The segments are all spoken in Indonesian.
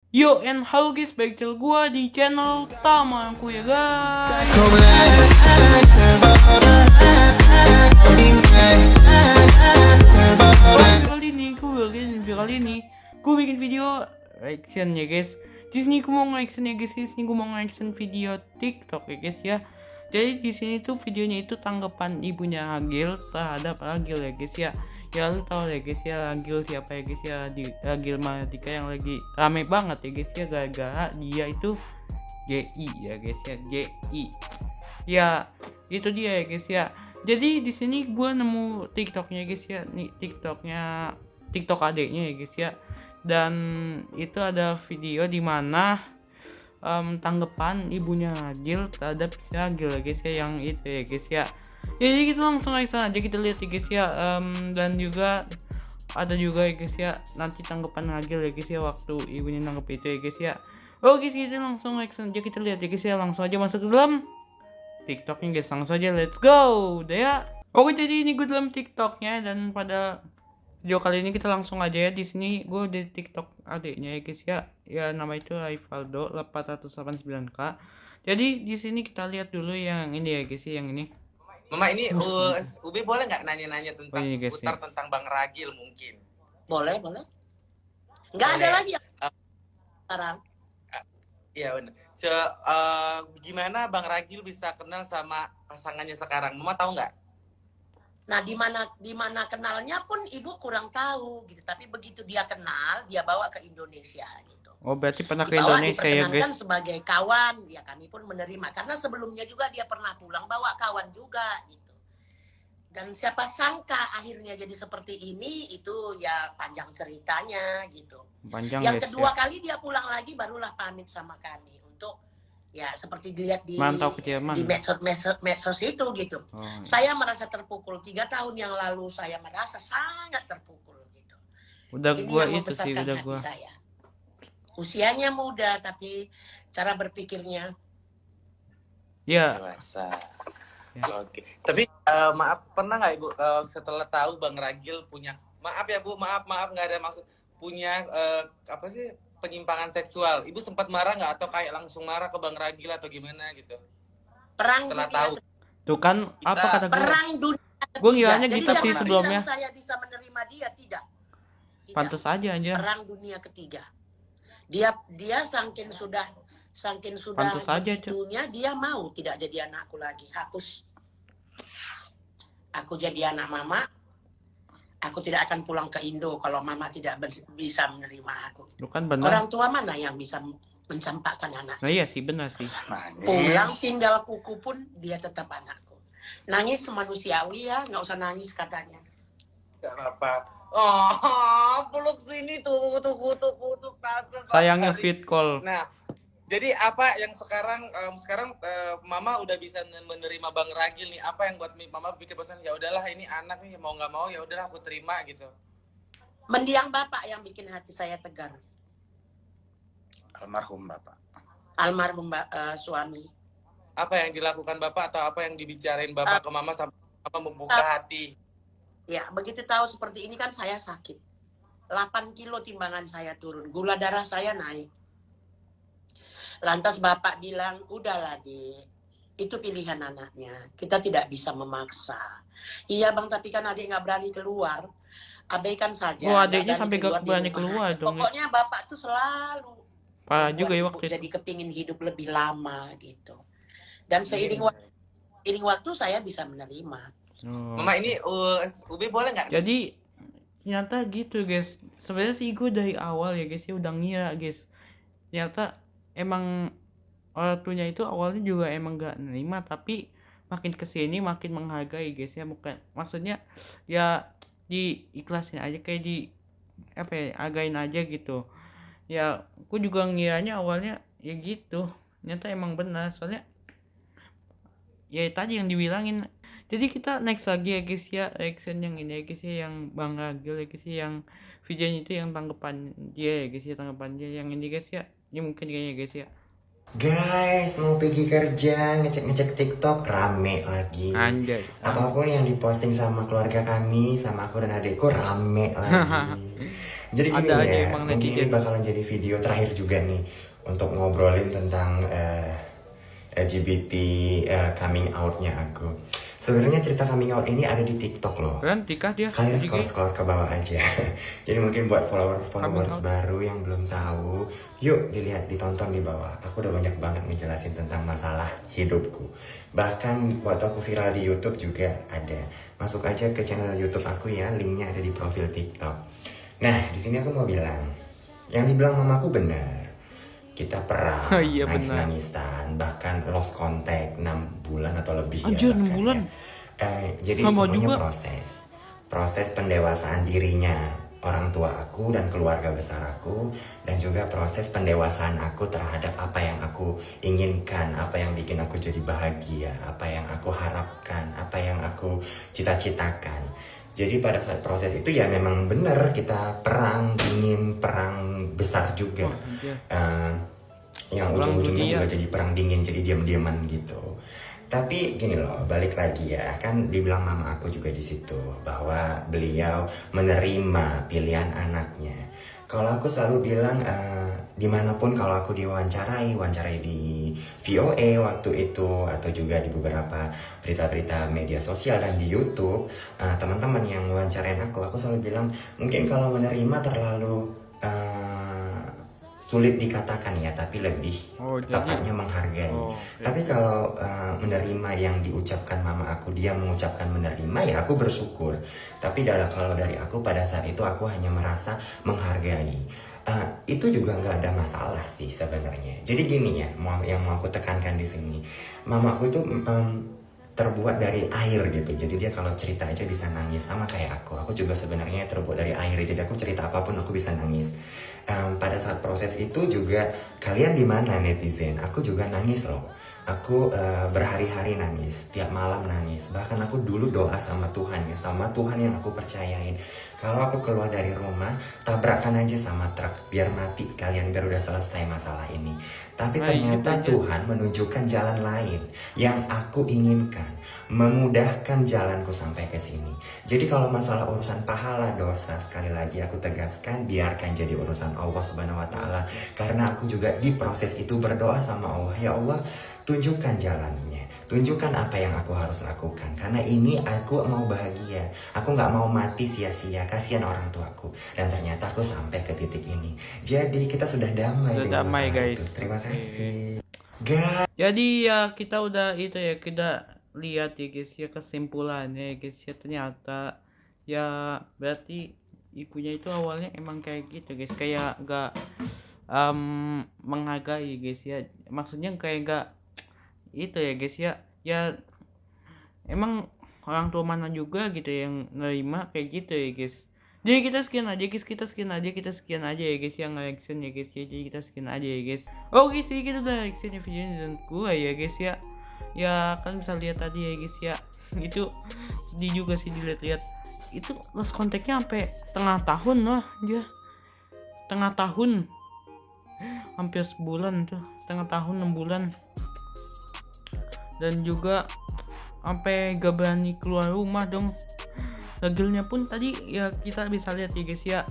Yo and halo guys, balik channel gua di channel Tamaku ya guys. Gue bikin video reaction ya guys. Di sini gue mau reaction ya guys. Di sini gue mau reaction video TikTok ya guys ya. Jadi di sini tuh videonya itu tanggapan ibunya Agil terhadap Agil ya guys ya. Ya lu tahu ya guys ya, Agil siapa ya guys ya, di Agil Mahardika yang lagi rame banget ya guys ya, gara-gara dia itu GI ya guys ya, GI. Ya itu dia ya guys ya. Jadi di sini gua nemu TikToknya guys ya, nih TikToknya TikTok adeknya ya guys ya. Dan itu ada video di mana tanggapan ibunya Agil terhadap si Agil ya guys ya, yang itu ya guys ya. Jadi kita langsung aja kita lihat ya guys ya. Dan juga ada juga ya guys ya nanti tanggapan Agil ya guys ya waktu ibunya nanggep itu ya guys ya. Oke kita langsung aja kita lihat ya guys ya, langsung aja masuk ke dalam TikToknya guys, langsung aja let's go deh ya. Oke jadi ini gue dalam TikToknya, dan pada video kali ini kita langsung aja ya. Di sini gue di TikTok adiknya ya guys ya. Ya nama itu Rivaldo 489k. Jadi di sini kita lihat dulu yang ini ya guys ya, yang ini. Mama ini Ubi boleh nggak nanya-nanya tentang seputar tentang Bang Ragil mungkin? Boleh. Nggak ada lagi ya sekarang. Iya benar. Gimana Bang Ragil bisa kenal sama pasangannya sekarang? Mama tahu nggak? Nah, di mana kenalnya pun ibu kurang tahu gitu. Tapi begitu dia kenal, dia bawa ke Indonesia gitu. Oh berarti pernah ke Indonesia ya guys? Sebagai kawan, ya kami pun menerima. Karena sebelumnya juga dia pernah pulang bawa kawan juga gitu. Dan siapa sangka akhirnya jadi seperti ini, itu ya panjang ceritanya gitu. Panjang yang guys, kedua ya. Kali dia pulang lagi barulah pamit sama kami untuk ya seperti dilihat di medsos itu gitu. Saya merasa terpukul. 3 tahun yang lalu saya merasa sangat terpukul gitu. Udah ini gua yang itu sih udah gua. Saya. Usianya muda tapi cara berpikirnya ya dewasa. Ya. Oke. Tapi maaf, pernah nggak Ibu setelah tahu Bang Ragil punya, maaf ya Bu, maaf nggak ada maksud, punya apa sih, penyimpangan seksual, Ibu sempat marah nggak, atau kayak langsung marah ke Bang Ragil atau gimana gitu? Perang setelah dunia tahu. Tuh kan apa kata gue? Perang dunia. Gue ngiranya gitu sih sebelumnya. Saya bisa menerima dia, tidak. Pantes aja aja. Perang dunia ketiga. Dia saking sudah pantes aja, begitunya, dia mau tidak jadi anakku lagi. Hapus. Aku jadi anak mama. Aku tidak akan pulang ke Indo kalau mama tidak bisa menerima aku. Bukan benar. Orang tua mana yang bisa mencampakkan anak? Nah iya sih, benar sih. Pulang tinggal kuku pun dia tetap anakku. Nangis manusiawi ya, nggak usah nangis katanya. Gak apa-apa. Oh, peluk sini tuh. Sayangnya fit call. Nah, jadi apa yang sekarang Mama udah bisa menerima Bang Ragil nih? Apa yang buat Mama pikir pesan, ya udahlah ini anak nih, mau nggak mau ya udahlah aku terima gitu. Mendiang Bapak yang bikin hati saya tegar. Almarhum Bapak. Almarhum suami. Apa yang dilakukan Bapak atau apa yang dibicarain Bapak ke Mama sampai Mama membuka hati? Ya, begitu tahu seperti ini kan saya sakit. 8 kilo timbangan saya turun, gula darah saya naik. Lantas Bapak bilang, udahlah Dik, itu pilihan anaknya. Kita tidak bisa memaksa. Iya Bang, tapi kan adik nggak berani keluar. Abaikan saja. Oh adiknya sampai gak berani keluar dong. Pokoknya Bapak tuh selalu parah juga ya waktu jadi kepingin hidup lebih lama gitu. Dan seiring waktu saya bisa menerima. Mama ini Ubi boleh nggak? Jadi ternyata gitu guys. Sebenarnya sih gue dari awal ya guys ya udah ngira guys. Ternyata emang ortunya itu awalnya juga emang gak nerima, tapi makin kesini makin menghargai guys ya. Bukan maksudnya ya diikhlasin aja, kayak di apa ya, again aja gitu ya. Aku juga ngiranya awalnya ya gitu, ternyata emang benar. Soalnya ya tadi yang dibilangin. Jadi kita next lagi ya guys ya, reaction yang ini ya guys ya, yang Bang Ragil ya guys ya, yang videonya itu yang tanggapan dia ya guys ya, tanggapan dia yang ini guys ya. Ini mungkin kayaknya guys ya. Guys, mau pergi kerja, ngecek TikTok, rame lagi. Anjay. Apapun yang diposting sama keluarga kami, sama aku dan adikku, rame lagi. Jadi gini ada aja ya, emang mungkin ini netizen. bakalan jadi video terakhir juga nih untuk ngobrolin tentang LGBT coming out-nya aku. Sebenarnya cerita coming out ini ada di TikTok loh. Kan nikah dia. Kalian Jadi scroll ke bawah aja. Jadi mungkin buat followers Coming out. baru yang belum tahu, yuk dilihat, ditonton di bawah. Aku udah banyak banget ngejelasin tentang masalah hidupku. Bahkan waktu aku viral di YouTube juga ada. Masuk aja ke channel YouTube aku ya, linknya ada di profil TikTok. Nah, di sini aku mau bilang, yang dibilang mamaku benar. Kita perang, Oh, iya, benar. nangis-nangisan, bahkan lost contact 6 bulan atau lebih Anjir, ya 6 bahkan bulan. ya. Jadi Lama semuanya juga. proses pendewasaan dirinya orang tua aku dan keluarga besar aku, dan juga proses pendewasaan aku terhadap apa yang aku inginkan, apa yang bikin aku jadi bahagia, apa yang aku harapkan, apa yang aku cita-citakan. Jadi pada saat proses itu ya memang benar kita perang dingin, perang besar juga. Yang Perang ujung-ujungnya dunia. juga jadi perang dingin, jadi diam-diaman gitu. Tapi gini loh, balik lagi ya, kan dibilang mama aku juga di situ bahwa beliau menerima pilihan anaknya. Kalau aku selalu bilang dimanapun kalau aku wawancarai di VOA waktu itu, atau juga di beberapa berita-berita media sosial dan di YouTube, teman-teman yang wawancarain aku selalu bilang mungkin kalau menerima terlalu sulit dikatakan ya, tapi lebih tepatnya menghargai. Tapi kalau menerima yang diucapkan mama aku, dia mengucapkan menerima, ya aku bersyukur. Tapi kalau dari aku pada saat itu aku hanya merasa menghargai. Itu juga nggak ada masalah sih sebenarnya. Jadi gini ya, yang mau aku tekankan di sini, mamaku itu terbuat dari air gitu. Jadi dia kalau cerita aja bisa nangis, sama kayak aku. Aku juga sebenarnya terbuat dari air. Jadi aku cerita apapun aku bisa nangis. Pada saat proses itu juga, kalian di mana netizen? Aku juga nangis loh. Aku berhari-hari nangis, tiap malam nangis. Bahkan aku dulu doa sama Tuhan ya, sama Tuhan yang aku percayain. Kalau aku keluar dari rumah, tabrakan aja sama truk, biar mati sekalian, biar udah selesai masalah ini. Tapi ternyata Tuhan menunjukkan jalan lain yang aku inginkan, memudahkan jalanku sampai ke sini. Jadi kalau masalah urusan pahala dosa, sekali lagi aku tegaskan, biarkan jadi urusan Allah Subhanahu wa Ta'ala. Karena aku juga di proses itu berdoa sama Allah, ya Allah, tunjukkan jalannya, tunjukkan apa yang aku harus lakukan. Karena ini aku mau bahagia, aku nggak mau mati sia-sia, kasihan orang tuaku. Dan ternyata aku sampai ke titik ini. Jadi kita sudah damai dengan masalah guys. itu. Terima kasih. Jadi ya kita udah itu ya, kita lihat ya guys ya kesimpulannya ya guys ya, ternyata ya berarti ibunya itu awalnya emang kayak gitu guys, kayak gak menghargai guys ya, maksudnya kayak gak itu ya guys ya, ya emang orang tua mana juga gitu yang nerima kayak gitu ya guys. Jadi kita sekian aja guys, kita sekian aja ya guys yang reaction ya guys ya. Jadi kita sekian aja ya guys. Oke sih, kita udah reaction ya video ini dan gua ya guys ya. Ya kan bisa lihat tadi ya guys ya. Itu sedih juga sih dilihat-lihat. Itu lost kontaknya sampai setengah tahun loh dia. Setengah tahun. Hampir sebulan tuh. Setengah tahun 6 bulan. Dan juga sampai gak berani keluar rumah dong. Regelnya pun tadi ya kita bisa lihat ya guys ya,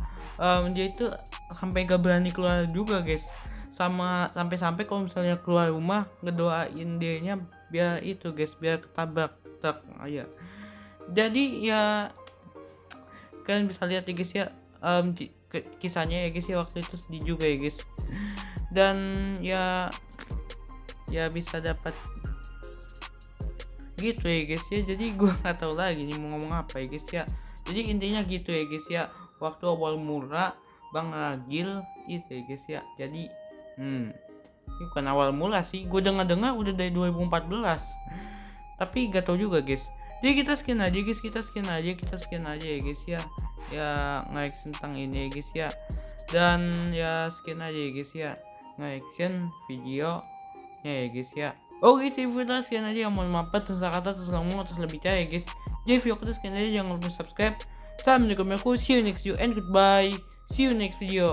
dia itu sampai gak berani keluar juga guys, sampai kalau misalnya keluar rumah ngedoain dirinya biar itu guys, biar ketabrak truk ya. Jadi ya kalian bisa lihat ya guys ya, kisahnya ya guys ya, waktu itu sedih juga ya guys. Dan ya bisa dapat gitu ya guys ya. Jadi gua nggak tahu lagi nih mau ngomong apa ya guys ya. Jadi intinya gitu ya guys ya, waktu awal mula Bang Ragil itu ya guys ya. Jadi ini bukan awal mula sih, gue dengar udah dari 2014, tapi gak tahu juga guys. Jadi kita sekian aja guys, kita sekian aja ya guys ya. Ya nge-action tentang ini ya guys ya. Dan ya sekian aja ya guys ya, nge-action videonya ya guys ya. Oke, kita sekian aja, yang mohon maaf atas kata terus ngomong atau lebih ya guys. Jadi video kita sekian aja, jangan lupa subscribe. Assalamualaikum, see you next video and goodbye, see you next video.